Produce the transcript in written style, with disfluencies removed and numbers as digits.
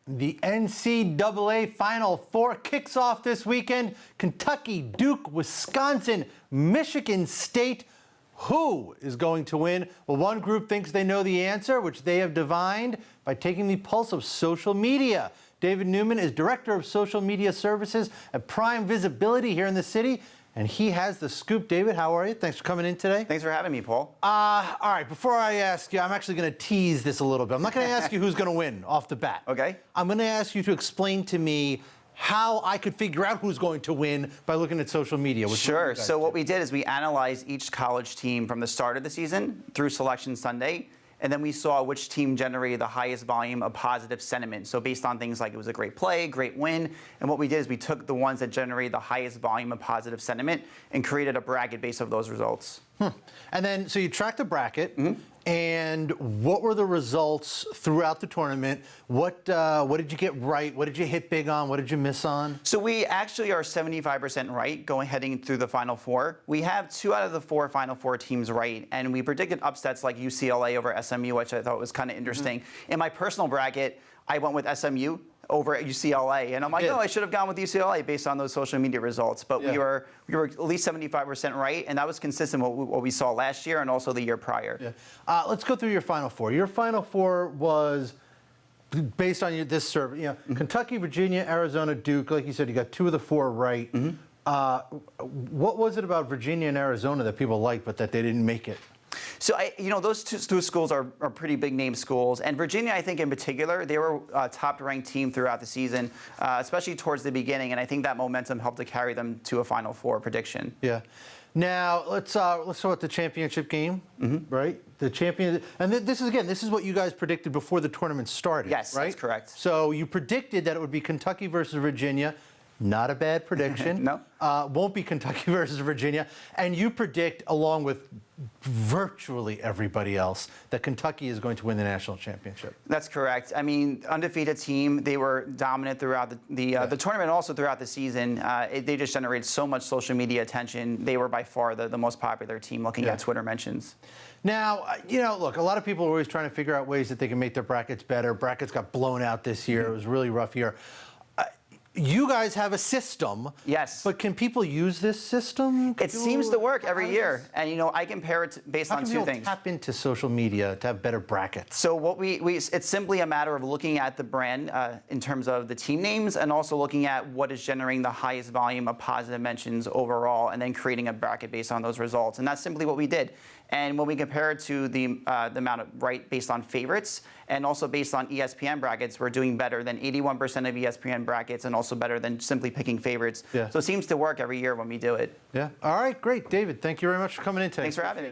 The NCAA Final Four kicks off this weekend. Kentucky, Duke, Wisconsin, Michigan State. Who is going to win? Well, one group thinks they know the answer, which they have divined by taking the pulse of social media. David Newman is Director of Social Media Services at Prime Visibility here in the city, and he has the scoop. David, how are you? Thanks for coming in today. Thanks for having me, Paul. All right, before I ask you, I'm actually going to tease this a little bit. I'm not going to ask you who's going to win off the bat. Okay. I'm going to ask you to explain to me how I could figure out who's going to win by looking at social media. Sure. So what we did is we analyzed each college team from the start of the season through Selection Sunday, and then we saw which team generated the highest volume of positive sentiment. So based on things like it was a great play, great win, and what we did is we took the ones that generated the highest volume of positive sentiment and created a bracket based off those results. And then, so you tracked the bracket, and what were the results throughout the tournament? What did you get right? What did you hit big on? What did you miss on? So we actually are 75% right heading through the Final Four. We have 2 out of the 4 Final Four teams right, and we predicted upsets like UCLA over SMU, which I thought was kind of interesting. In my personal bracket, I went with SMU over at UCLA, and I'm like, no, I should have gone with UCLA based on those social media results. But we were at least 75% right, and that was consistent with what we saw last year and also the year prior. Let's go through your Final Four. Your Final Four was based on this survey. You know, Kentucky, Virginia, Arizona, Duke. Like you said, you got 2 of the 4 right. What was it about Virginia and Arizona that people liked, but that they didn't make it? So, those two schools are pretty big name schools. And Virginia, I think in particular, they were a top-ranked team throughout the season, especially towards the beginning. And I think that momentum helped to carry them to a Final Four prediction. Yeah. Now, let's talk about the championship game, right? The champion, and this is what you guys predicted before the tournament started, yes, right? That's correct. So you predicted that it would be Kentucky versus Virginia. Not a bad prediction. No. Won't be Kentucky versus Virginia. And you predict, along with virtually everybody else, that Kentucky is going to win the national championship. That's correct. I mean, undefeated team. They were dominant throughout the tournament and also throughout the season. They just generated so much social media attention. They were by far the most popular team looking at Twitter mentions. Now, look, a lot of people are always trying to figure out ways that they can make their brackets better. Brackets got blown out this year. It was a really rough year. You guys have a system. Yes. But can people use this system? It seems to work every year. And, I compare it based on 2 things. How can people tap into social media to have better brackets? So what it's simply a matter of looking at the brand in terms of the team names and also looking at what is generating the highest volume of positive mentions overall and then creating a bracket based on those results. And that's simply what we did. And when we compare it to the amount of right based on favorites and also based on ESPN brackets, we're doing better than 81% of ESPN brackets and also better than simply picking favorites. So it seems to work every year when we do it. Yeah. All right, great. David, thank you very much for coming in today. Thanks for having me.